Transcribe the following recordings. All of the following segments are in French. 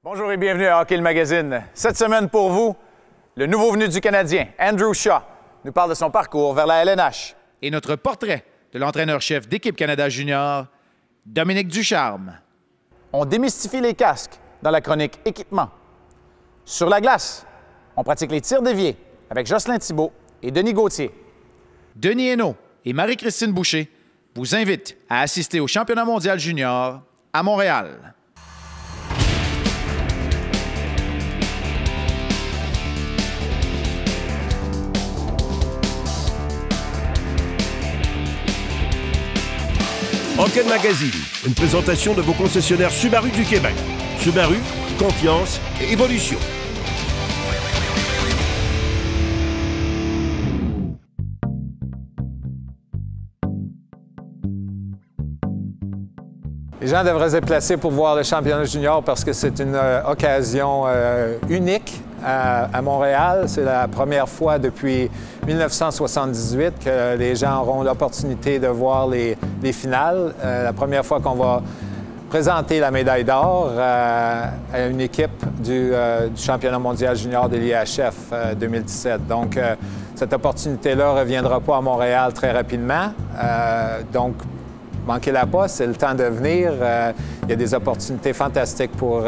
Bonjour et bienvenue à Hockey le Magazine. Cette semaine pour vous, le nouveau venu du Canadien, Andrew Shaw, nous parle de son parcours vers la LNH. Et notre portrait de l'entraîneur-chef d'Équipe Canada Junior, Dominique Ducharme. On démystifie les casques dans la chronique Équipement. Sur la glace, on pratique les tirs déviés avec Jocelyn Thibault et Denis Gauthier. Denis Hainaut et Marie-Christine Boucher vous invitent à assister au championnat mondial junior à Montréal. Hockey Magazine, une présentation de vos concessionnaires Subaru du Québec. Subaru, confiance et évolution. Les gens devraient se déplacer pour voir le championnat junior parce que c'est une occasion unique à Montréal. C'est la première fois depuis 1978 que les gens auront l'opportunité de voir les finales. La première fois qu'on va présenter la médaille d'or à une équipe du championnat mondial junior de l'IHF 2017. Donc, cette opportunité-là ne reviendra pas à Montréal très rapidement. Donc, manquez-la pas, c'est le temps de venir. Il y a des opportunités fantastiques pour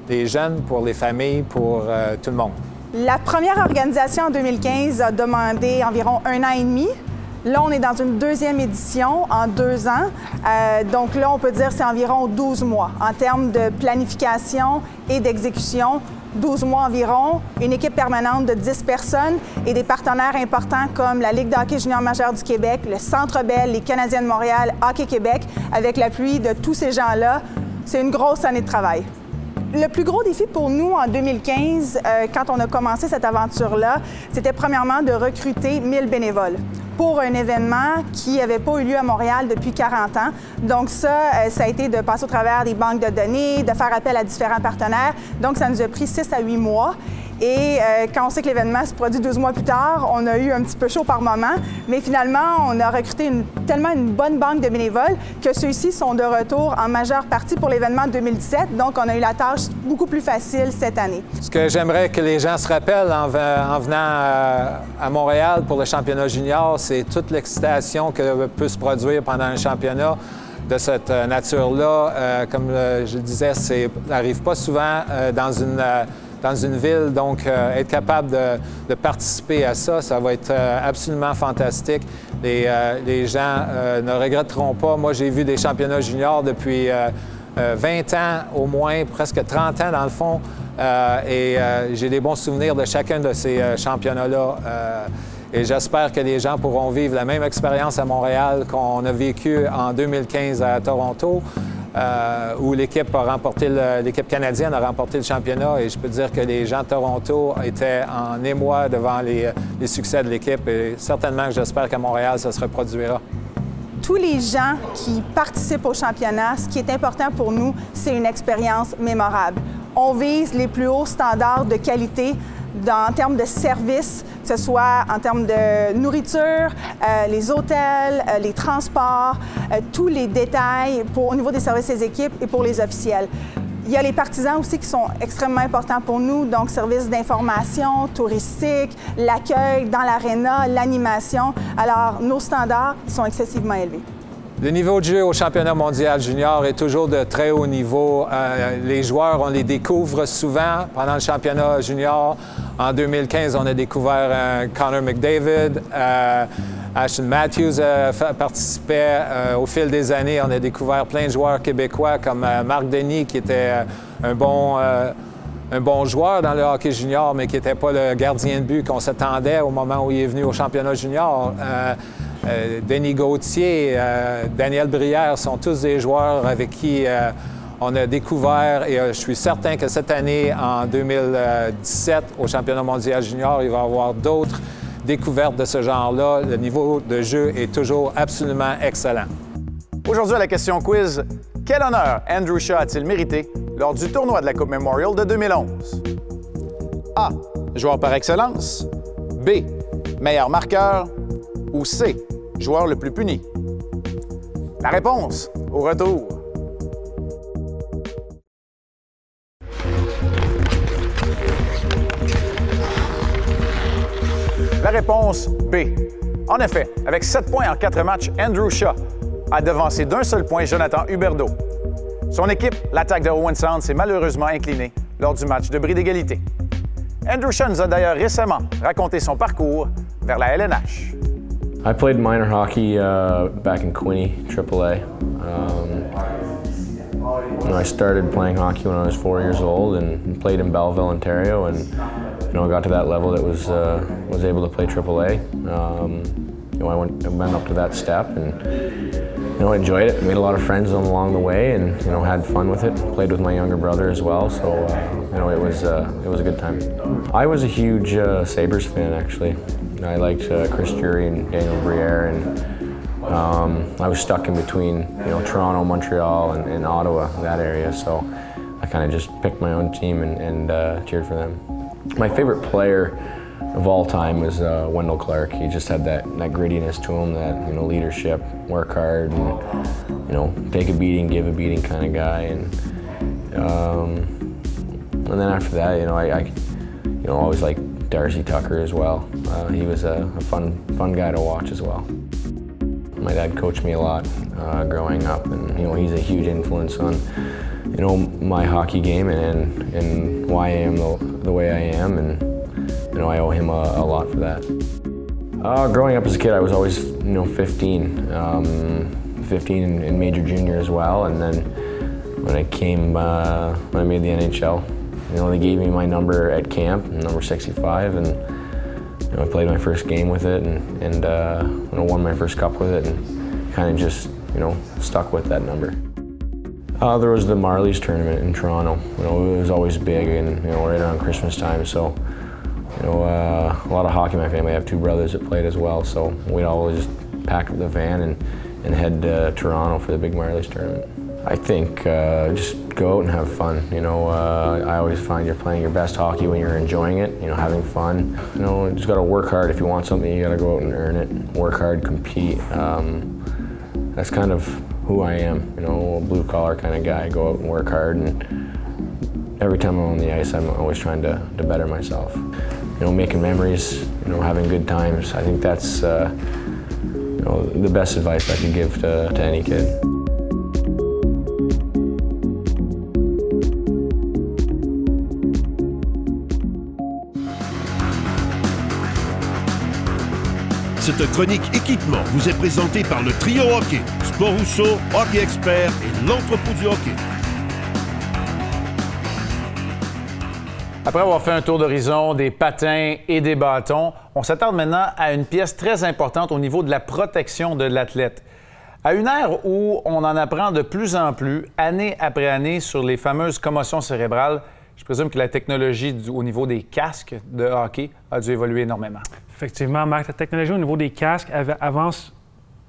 les jeunes, pour les familles, pour tout le monde. La première organisation en 2015 a demandé environ 1 an et demi. Là, on est dans une deuxième édition en 2 ans. Donc là, on peut dire que c'est environ 12 mois en termes de planification et d'exécution. 12 mois environ, une équipe permanente de 10 personnes et des partenaires importants comme la Ligue de hockey junior majeur du Québec, le Centre Bell, les Canadiens de Montréal, Hockey Québec. Avec l'appui de tous ces gens-là, c'est une grosse année de travail. Le plus gros défi pour nous en 2015, quand on a commencé cette aventure-là, c'était premièrement de recruter 1000 bénévoles pour un événement qui n'avait pas eu lieu à Montréal depuis 40 ans. Donc ça a été de passer au travers des banques de données, de faire appel à différents partenaires. Donc ça nous a pris 6 à 8 mois. Et quand on sait que l'événement se produit 12 mois plus tard, on a eu un petit peu chaud par moment. Mais finalement, on a recruté tellement une bonne banque de bénévoles que ceux-ci sont de retour en majeure partie pour l'événement de 2017. Donc, on a eu la tâche beaucoup plus facile cette année. Ce que j'aimerais que les gens se rappellent en venant à Montréal pour le championnat junior, c'est toute l'excitation que peut se produire pendant un championnat de cette nature-là. Comme je le disais, ça n'arrive pas souvent dans une ville, donc être capable de participer à ça, ça va être absolument fantastique. Les gens ne regretteront pas. Moi, j'ai vu des championnats juniors depuis 20 ans au moins, presque 30 ans dans le fond, et j'ai des bons souvenirs de chacun de ces championnats-là. Et j'espère que les gens pourront vivre la même expérience à Montréal qu'on a vécue en 2015 à Toronto. Où l'équipe canadienne a remporté le championnat et je peux dire que les gens de Toronto étaient en émoi devant les succès de l'équipe et certainement que j'espère qu'à Montréal, ça se reproduira. Tous les gens qui participent au championnat, ce qui est important pour nous, c'est une expérience mémorable. On vise les plus hauts standards de qualité en termes de services, que ce soit en termes de nourriture, les hôtels, les transports, tous les détails au niveau des services des équipes et pour les officiels. Il y a les partisans aussi qui sont extrêmement importants pour nous, donc services d'information, touristique, l'accueil dans l'aréna, l'animation. Alors, nos standards sont excessivement élevés. Le niveau de jeu au championnat mondial junior est toujours de très haut niveau. Les joueurs, on les découvre souvent pendant le championnat junior. En 2015, on a découvert Connor McDavid. Ashton Matthews participait. Au fil des années, on a découvert plein de joueurs québécois comme Marc Denis, qui était un bon joueur dans le hockey junior, mais qui n'était pas le gardien de but qu'on s'attendait au moment où il est venu au championnat junior. Denis Gauthier, Daniel Brière sont tous des joueurs avec qui on a découvert et je suis certain que cette année, en 2017, au championnat mondial junior, il va y avoir d'autres découvertes de ce genre-là. Le niveau de jeu est toujours absolument excellent. Aujourd'hui, à la question quiz, quel honneur Andrew Shaw a-t-il mérité lors du tournoi de la Coupe Memorial de 2011? A. Joueur par excellence. B. Meilleur marqueur. Ou C. Joueur le plus puni? La réponse, au retour. La réponse B. En effet, avec 7 points en 4 matchs, Andrew Shaw a devancé d'un seul point Jonathan Huberdeau. Son équipe, l'Attaque de Owen Sound, s'est malheureusement inclinée lors du match de bris d'égalité. Andrew Shaw nous a d'ailleurs récemment raconté son parcours vers la LNH. I played minor hockey back in Quinte, AAA. I started playing hockey when I was 4 years old and played in Belleville, Ontario, and I got to that level that was able to play AAA. I went up to that step and enjoyed it. Made a lot of friends along the way, and had fun with it. Played with my younger brother as well, so it was a good time. I was a huge Sabres fan, actually. I liked Chris Drury and Daniel Briere, and I was stuck in between Toronto, Montreal, and Ottawa, that area. So I kind of just picked my own team and cheered for them. My favorite player of all time was Wendell Clark. He just had that grittiness to him, that leadership, work hard, and take a beating, give a beating kind of guy. And then after that, I always liked Darcy Tucker as well. He was a fun guy to watch as well. My dad coached me a lot growing up, and he's a huge influence on my hockey game and why I am the way I am, and I owe him a lot for that. Growing up as a kid, I was always 15 in major junior as well, and then when I made the NHL, they gave me my number at camp, number 65, and I played my first game with it, and I won my first cup with it, and kind of just stuck with that number. There was the Marlies tournament in Toronto. It was always big, and right around Christmas time. So a lot of hockey in my family. I have 2 brothers that played as well, so we'd always pack up the van and head to Toronto for the big Marlies tournament. I think just go out and have fun. I always find you're playing your best hockey when you're enjoying it, having fun. You just got to work hard. If you want something, you got to go out and earn it. Work hard, compete. That's kind of who I am, a blue-collar kind of guy. Go out and work hard, and every time I'm on the ice, I'm always trying to better myself. Making memories, having good times. I think that's the best advice I could give to any kid. Cette chronique équipement vous est présentée par le Trio Hockey, Sport Rousseau, Hockey Expert et l'Entrepôt du Hockey. Après avoir fait un tour d'horizon des patins et des bâtons, on s'attarde maintenant à une pièce très importante au niveau de la protection de l'athlète. À une ère où on en apprend de plus en plus, année après année, sur les fameuses commotions cérébrales, je présume que la technologie au niveau des casques de hockey a dû évoluer énormément. Effectivement, Marc, la technologie au niveau des casques avance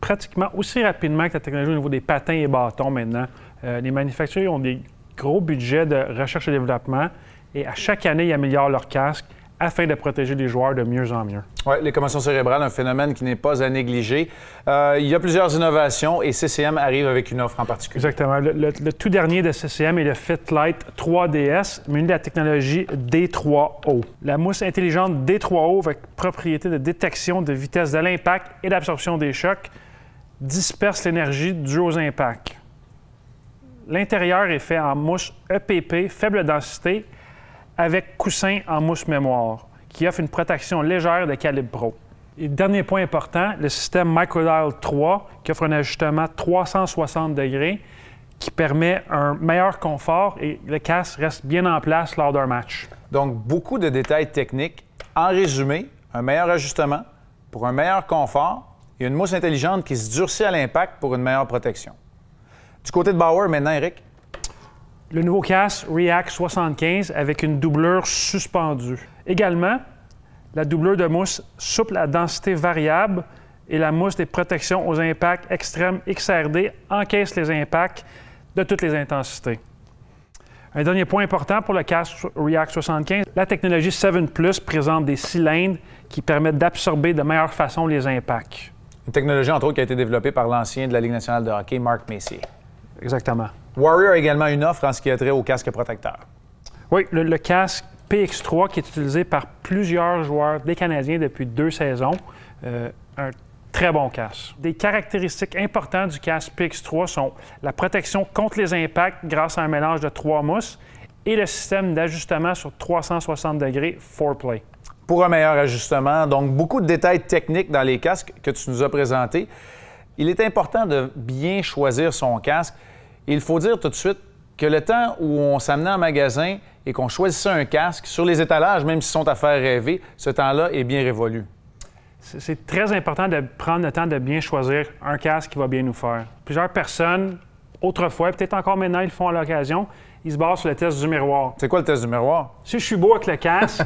pratiquement aussi rapidement que la technologie au niveau des patins et bâtons maintenant. Les manufacturiers ont des gros budgets de recherche et développement et à chaque année, ils améliorent leurs casques afin de protéger les joueurs de mieux en mieux. Oui, les commotions cérébrales, un phénomène qui n'est pas à négliger. Il y a plusieurs innovations et CCM arrive avec une offre en particulier. Exactement. Le tout dernier de CCM est le FitLight 3DS, muni de la technologie D3O. La mousse intelligente D3O, avec propriété de détection de vitesse de l'impact et d'absorption des chocs, disperse l'énergie due aux impacts. L'intérieur est fait en mousse EPP, faible densité, avec coussin en mousse mémoire, qui offre une protection légère de calibre pro. Et dernier point important, le système MicroDial 3, qui offre un ajustement 360 degrés, qui permet un meilleur confort et le casque reste bien en place lors d'un match. Donc, beaucoup de détails techniques. En résumé, un meilleur ajustement pour un meilleur confort et une mousse intelligente qui se durcit à l'impact pour une meilleure protection. Du côté de Bauer, maintenant, Eric? Le nouveau casque React 75 avec une doublure suspendue. Également, la doublure de mousse souple à densité variable et la mousse des protections aux impacts extrêmes XRD encaisse les impacts de toutes les intensités. Un dernier point important pour le casque React 75, la technologie 7 Plus présente des cylindres qui permettent d'absorber de meilleure façon les impacts. Une technologie, entre autres, qui a été développée par l'ancien de la Ligue nationale de hockey, Mark Messier. Exactement. Warrior a également une offre en ce qui a trait au casque protecteur. Oui, le casque PX3 qui est utilisé par plusieurs joueurs des Canadiens depuis 2 saisons. Un très bon casque. Des caractéristiques importantes du casque PX3 sont la protection contre les impacts grâce à un mélange de 3 mousses et le système d'ajustement sur 360 degrés 4Play. Pour un meilleur ajustement, donc beaucoup de détails techniques dans les casques que tu nous as présentés. Il est important de bien choisir son casque. Il faut dire tout de suite que le temps où on s'amenait en magasin et qu'on choisissait un casque sur les étalages, même s'ils sont à faire rêver, ce temps-là est bien révolu. C'est très important de prendre le temps de bien choisir un casque qui va bien nous faire. Plusieurs personnes, autrefois, peut-être encore maintenant, ils le font à l'occasion, ils se basent sur le test du miroir. C'est quoi le test du miroir? Si je suis beau avec le casque,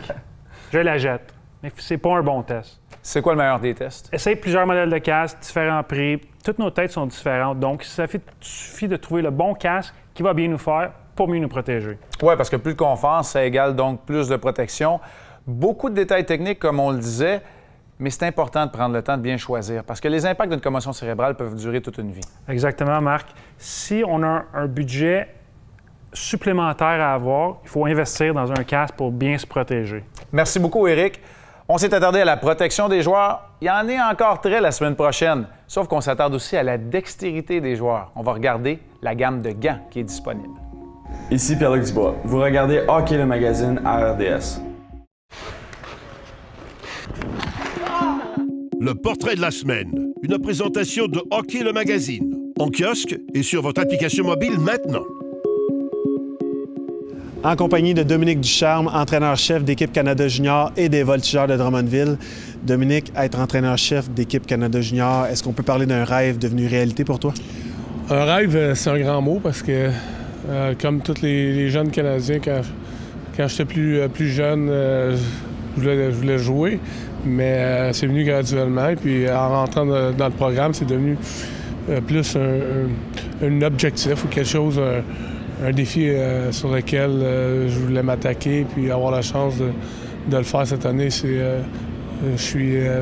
je la jette. Mais c'est pas un bon test. C'est quoi le meilleur des tests? Essaye plusieurs modèles de casques, différents prix. Toutes nos têtes sont différentes. Donc, il suffit de trouver le bon casque qui va bien nous faire pour mieux nous protéger. Oui, parce que plus de confort, ça égale donc plus de protection. Beaucoup de détails techniques, comme on le disait, mais c'est important de prendre le temps de bien choisir parce que les impacts d'une commotion cérébrale peuvent durer toute une vie. Exactement, Marc. Si on a un budget supplémentaire à avoir, il faut investir dans un casque pour bien se protéger. Merci beaucoup, Éric. On s'est attardé à la protection des joueurs. Il y en est encore très la semaine prochaine, sauf qu'on s'attarde aussi à la dextérité des joueurs. On va regarder la gamme de gants qui est disponible. Ici Pierre-Luc Dubois. Vous regardez Hockey le magazine à RDS. Le portrait de la semaine. Une présentation de Hockey le magazine. En kiosque et sur votre application mobile maintenant. En compagnie de Dominique Ducharme, entraîneur-chef d'équipe Canada Junior et des Voltigeurs de Drummondville. Dominique, être entraîneur-chef d'équipe Canada Junior, est-ce qu'on peut parler d'un rêve devenu réalité pour toi? Un rêve, c'est un grand mot parce que, comme tous les jeunes Canadiens, quand j'étais plus jeune, je voulais jouer, mais c'est venu graduellement. Et puis en rentrant dans le programme, c'est devenu plus un objectif ou quelque chose... un défi sur lequel je voulais m'attaquer puis avoir la chance de le faire cette année. Je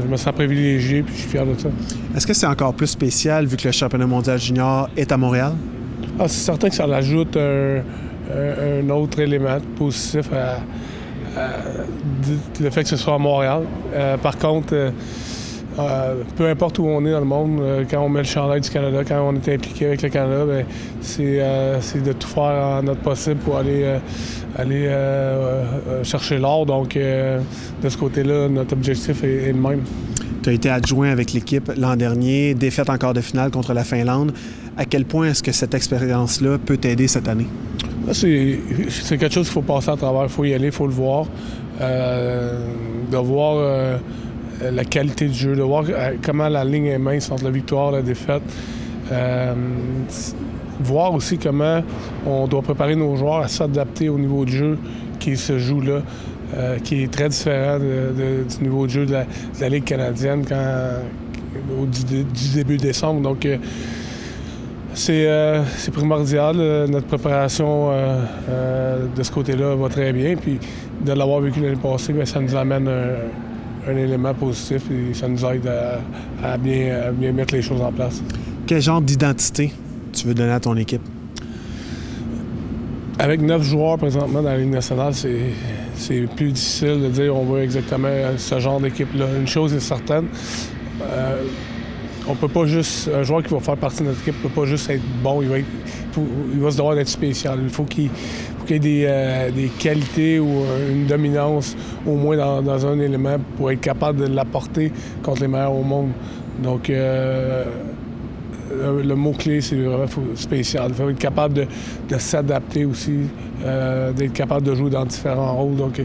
me sens privilégié puis je suis fier de ça. Est-ce que c'est encore plus spécial vu que le championnat mondial junior est à Montréal? Ah, c'est certain que ça ajoute un autre élément positif le fait que ce soit à Montréal. Par contre, peu importe où on est dans le monde, quand on met le chandail du Canada, quand on est impliqué avec le Canada, bien, c'est de tout faire en notre possible pour aller chercher l'or. Donc, de ce côté-là, notre objectif est le même. Tu as été adjoint avec l'équipe l'an dernier, défaite en quart de finale contre la Finlande. À quel point est-ce que cette expérience-là peut t'aider cette année? C'est quelque chose qu'il faut passer à travers. Il faut y aller, il faut le voir. De voir... la qualité du jeu, de voir comment la ligne est mince entre la victoire et la défaite. Voir aussi comment on doit préparer nos joueurs à s'adapter au niveau de jeu qui se joue là, qui est très différent du niveau de jeu de la Ligue canadienne du début décembre. Donc, c'est primordial. Notre préparation de ce côté-là va très bien. Puis de l'avoir vécu l'année passée, bien, ça nous amène un élément positif et ça nous aide à bien mettre les choses en place. Quel genre d'identité tu veux donner à ton équipe? Avec 9 joueurs présentement dans la Ligue nationale, c'est plus difficile de dire on veut exactement ce genre d'équipe-là. Une chose est certaine, on peut pas juste... Un joueur qui va faire partie de notre équipe ne peut pas juste être bon, il va se devoir d'être spécial. Il faut qu'il y ait des qualités ou une dominance au moins dans un élément pour être capable de l'apporter contre les meilleurs au monde. Donc, le mot-clé, c'est vraiment spécial. Il faut être capable de s'adapter aussi, d'être capable de jouer dans différents rôles. Donc,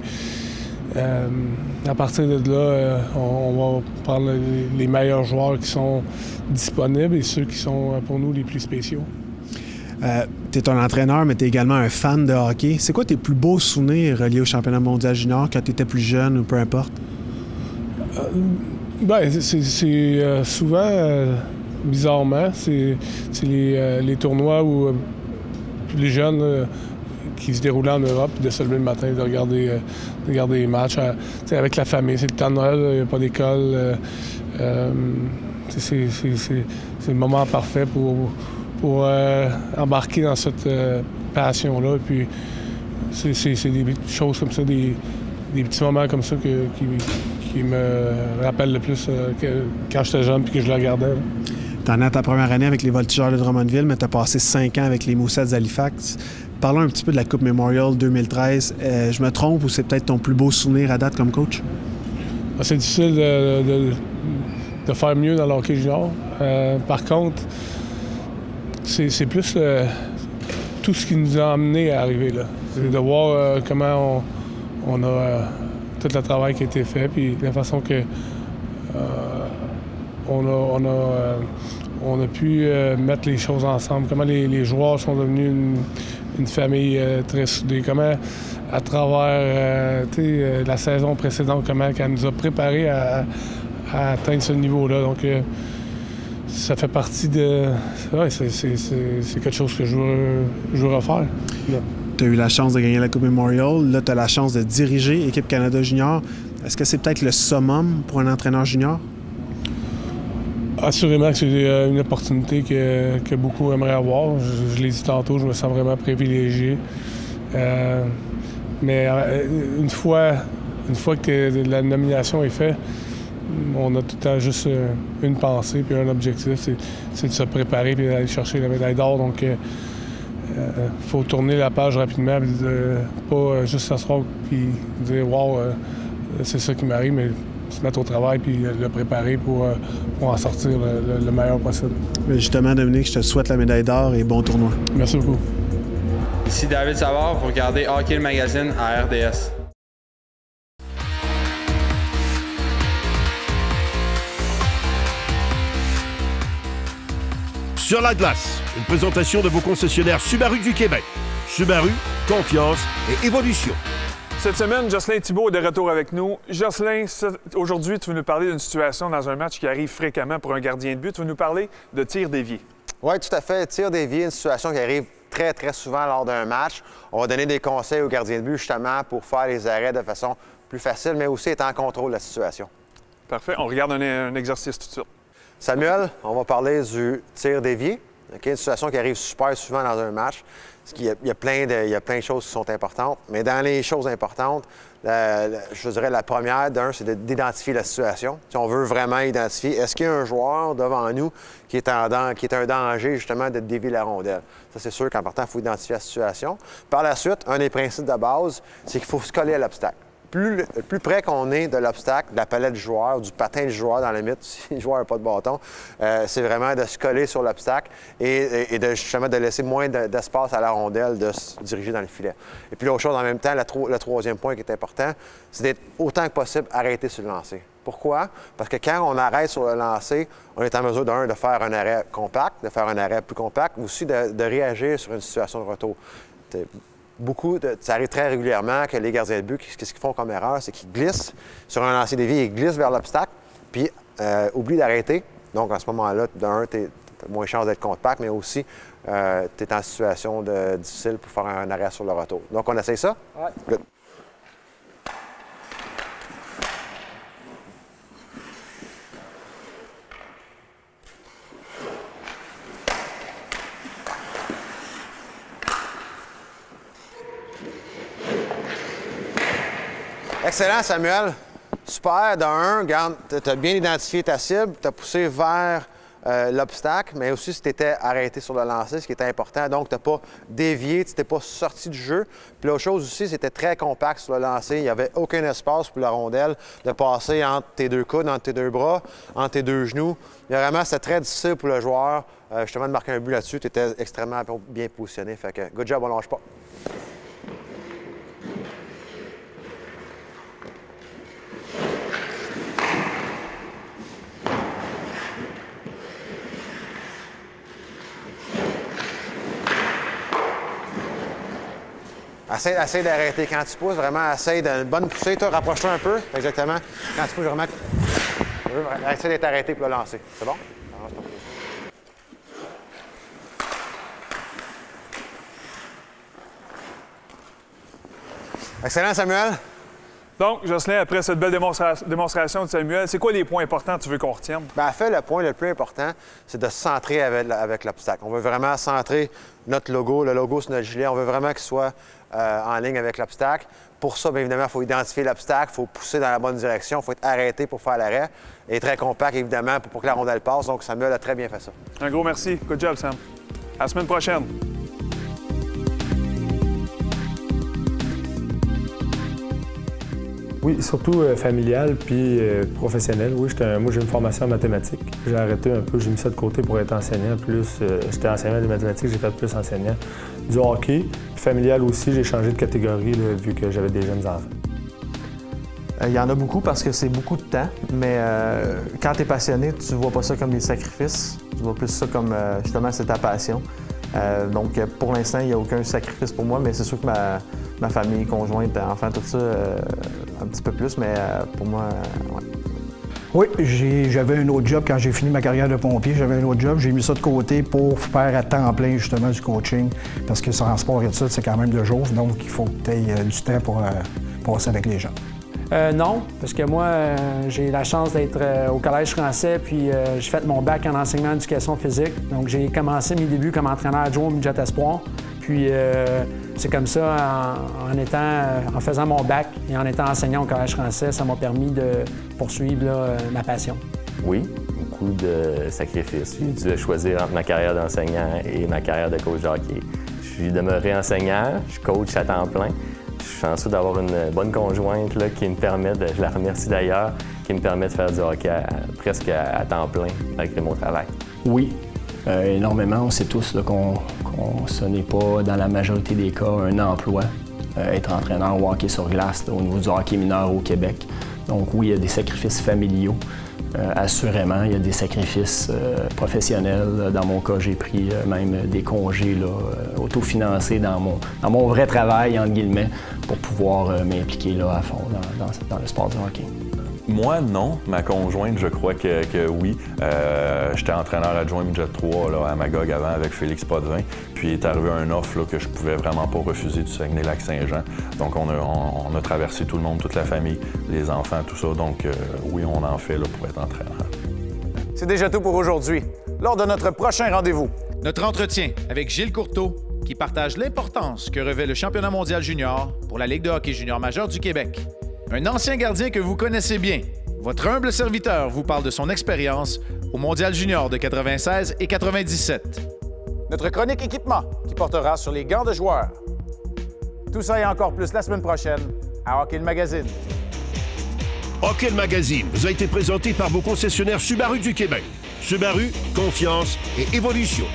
à partir de là, on va prendre les meilleurs joueurs qui sont disponibles et ceux qui sont pour nous les plus spéciaux. Tu es un entraîneur, mais tu es également un fan de hockey. C'est quoi tes plus beaux souvenirs reliés au championnat mondial junior quand tu étais plus jeune ou peu importe? C'est souvent, bizarrement, c'est les tournois où les jeunes qui se déroulaient en Europe, de se lever le matin et de regarder les matchs avec la famille. C'est le temps de Noël, il n'y a pas d'école. C'est le moment parfait pour embarquer dans cette passion-là. Puis c'est des choses comme ça, des petits moments comme ça qui me rappellent le plus quand j'étais jeune et que je le regardais. Tu en as ta première année avec les Voltigeurs de Drummondville, mais tu as passé 5 ans avec les Moussets d'Halifax. Parlons un petit peu de la Coupe Memorial 2013. Je me trompe ou c'est peut-être ton plus beau souvenir à date comme coach? C'est difficile de faire mieux dans le hockey junior. Par contre, c'est plus tout ce qui nous a amené à arriver là. C'est de voir comment on a tout le travail qui a été fait, puis la façon que on a pu mettre les choses ensemble, comment les joueurs sont devenus une famille très soudée, comment à travers la saison précédente, comment elle nous a préparés à atteindre ce niveau-là. Donc, ça fait partie de... Ouais, c'est quelque chose que je veux refaire. Tu as eu la chance de gagner la Coupe Memorial. Là, tu as la chance de diriger Équipe Canada Junior. Est-ce que c'est peut-être le summum pour un entraîneur junior? Assurément que c'est une opportunité que beaucoup aimeraient avoir. Je l'ai dit tantôt, je me sens vraiment privilégié. Mais une fois que la nomination est faite, on a tout le temps juste une pensée puis un objectif, c'est de se préparer et d'aller chercher la médaille d'or. Donc, il faut tourner la page rapidement, pas juste s'asseoir puis dire « wow, c'est ça qui m'arrive », mais se mettre au travail puis le préparer pour en sortir le meilleur possible. Mais justement, Dominique, je te souhaite la médaille d'or et bon tournoi. Merci beaucoup. Ici David Savard, vous regardez Hockey le magazine à RDS. Sur la glace, une présentation de vos concessionnaires Subaru du Québec. Subaru, confiance et évolution. Cette semaine, Jocelyn Thibault est de retour avec nous. Jocelyn, aujourd'hui, tu veux nous parler d'une situation dans un match qui arrive fréquemment pour un gardien de but. Tu veux nous parler de tir dévié. Oui, tout à fait. Tir dévié, une situation qui arrive très, très souvent lors d'un match. On va donner des conseils aux gardiens de but, justement, pour faire les arrêts de façon plus facile, mais aussi être en contrôle de la situation. Parfait. On regarde un exercice tout de suite. Samuel, on va parler du tir dévié. Okay? Une situation qui arrive super souvent dans un match. Il y a plein de choses qui sont importantes. Mais dans les choses importantes, je dirais la première, c'est d'identifier la situation. Si on veut vraiment identifier, est-ce qu'il y a un joueur devant nous qui est un danger, justement, de dévier la rondelle? Ça, c'est sûr qu'en partant, il faut identifier la situation. Par la suite, un des principes de base, c'est qu'il faut se coller à l'obstacle. Plus près qu'on est de l'obstacle, de la palette du joueur, du patin du joueur dans la limite, si le joueur n'a pas de bâton, c'est vraiment de se coller sur l'obstacle et justement de laisser moins d'espace à la rondelle de se diriger dans le filet. Et puis l'autre chose, en même temps, le troisième point qui est important, c'est d'être autant que possible arrêté sur le lancer. Pourquoi? Parce que quand on arrête sur le lancer, on est en mesure, de faire un arrêt compact, de faire un arrêt plus compact, mais aussi de réagir sur une situation de retour. Ça arrive très régulièrement que les gardiens de but, qu'est-ce qu'ils font comme erreur? C'est qu'ils glissent sur un lancer dévié, ils glissent vers l'obstacle, puis oublient d'arrêter. Donc, à ce moment-là, tu as moins de chance d'être compact, mais aussi, tu es en situation difficile pour faire un arrêt sur le retour. Donc, on essaye ça? Oui. Good. Excellent, Samuel. Super. Regarde, tu as bien identifié ta cible, tu as poussé vers l'obstacle, mais aussi si tu étais arrêté sur le lancer, ce qui était important. Donc, tu n'as pas dévié, tu n'étais pas sorti du jeu. Puis l'autre chose aussi, c'était très compact sur le lancer. Il n'y avait aucun espace pour la rondelle de passer entre tes deux coudes, entre tes deux bras, entre tes deux genoux. Vraiment, c'était très difficile pour le joueur, justement, de marquer un but là-dessus. Tu étais extrêmement bien positionné. Fait que, good job, on ne lâche pas. Essaye d'arrêter. Quand tu pousses, vraiment, essaye d'une bonne poussée. Toi, rapproche-toi un peu. Exactement. Quand tu pousses, vraiment, essaye d'être arrêté pour le lancer. C'est bon? Excellent, Samuel. Donc, Jocelyn, après cette belle démonstration de Samuel, c'est quoi les points importants que tu veux qu'on retienne? Bien, en fait, le point le plus important, c'est de se centrer avec l'obstacle. On veut vraiment centrer notre logo, le logo sur notre gilet. On veut vraiment qu'il soit en ligne avec l'obstacle. pour ça, bien évidemment, il faut identifier l'obstacle, il faut pousser dans la bonne direction, il faut être arrêté pour faire l'arrêt. Et très compact, évidemment, pour que la rondelle passe. Donc, Samuel a très bien fait ça. Un gros merci. Good job, Sam. À la semaine prochaine. Oui, surtout familial puis professionnel. Oui, moi, j'ai une formation en mathématiques. J'ai arrêté un peu, j'ai mis ça de côté pour être enseignant. Plus, j'étais enseignant des mathématiques, j'ai fait plus enseignant. Du hockey, puis familial aussi, j'ai changé de catégorie là, vu que j'avais des jeunes enfants. Il y en a beaucoup parce que c'est beaucoup de temps, mais quand tu es passionné, tu vois pas ça comme des sacrifices. Tu vois plus ça comme, justement, c'est ta passion. Donc, pour l'instant, il n'y a aucun sacrifice pour moi, mais c'est sûr que ma famille, conjointe, enfants, tout ça, un petit peu plus, mais pour moi, ouais. Oui, j'avais un autre job quand j'ai fini ma carrière de pompier. J'avais un autre job. J'ai mis ça de côté pour faire à temps plein, justement, du coaching. Parce que en sport et tout ça, c'est quand même de jour. Donc, il faut que tu aies du temps pour passer avec les gens. Non, parce que moi, j'ai la chance d'être au Collège français, puis j'ai fait mon bac en enseignement d'éducation physique. Donc, j'ai commencé mes débuts comme entraîneur adjoint au midget espoir. Puis, c'est comme ça, en faisant mon bac et en étant enseignant au Collège français, ça m'a permis de poursuivre là, ma passion. Oui, beaucoup de sacrifices. J'ai dû choisir entre ma carrière d'enseignant et ma carrière de coach de hockey. Je suis demeuré enseignant, je coach à temps plein. Je suis chanceux d'avoir une bonne conjointe là, qui me permet, je la remercie d'ailleurs, qui me permet de faire du hockey presque à temps plein malgré mon travail. Oui, énormément. On sait tous là, ce n'est pas, dans la majorité des cas, un emploi, être entraîneur au hockey sur glace là, au niveau du hockey mineur au Québec. Donc oui, il y a des sacrifices familiaux, assurément. Il y a des sacrifices professionnels. Dans mon cas, j'ai pris même des congés là, autofinancés dans mon vrai travail, entre guillemets, pour pouvoir m'impliquer là, à fond dans le sport du hockey. Moi, non. Ma conjointe, je crois que oui. J'étais entraîneur adjoint midget 3 là, à Magog avant avec Félix Potvin. Puis il est arrivé un offre là, que je pouvais vraiment pas refuser du Saguenay-Lac-Saint-Jean. Donc on a traversé tout le monde, toute la famille, les enfants, tout ça. Donc oui, on en fait là, pour être entraîneur. C'est déjà tout pour aujourd'hui. Lors de notre prochain rendez-vous, notre entretien avec Gilles Courteau, qui partage l'importance que revêt le championnat mondial junior pour la Ligue de hockey junior majeur du Québec. Un ancien gardien que vous connaissez bien, votre humble serviteur vous parle de son expérience au mondial junior de 96 et 97. Notre chronique équipement qui portera sur les gants de joueurs. Tout ça et encore plus la semaine prochaine à Hockey le Magazine. Hockey le Magazine vous a été présenté par vos concessionnaires Subaru du Québec. Subaru, confiance et évolution.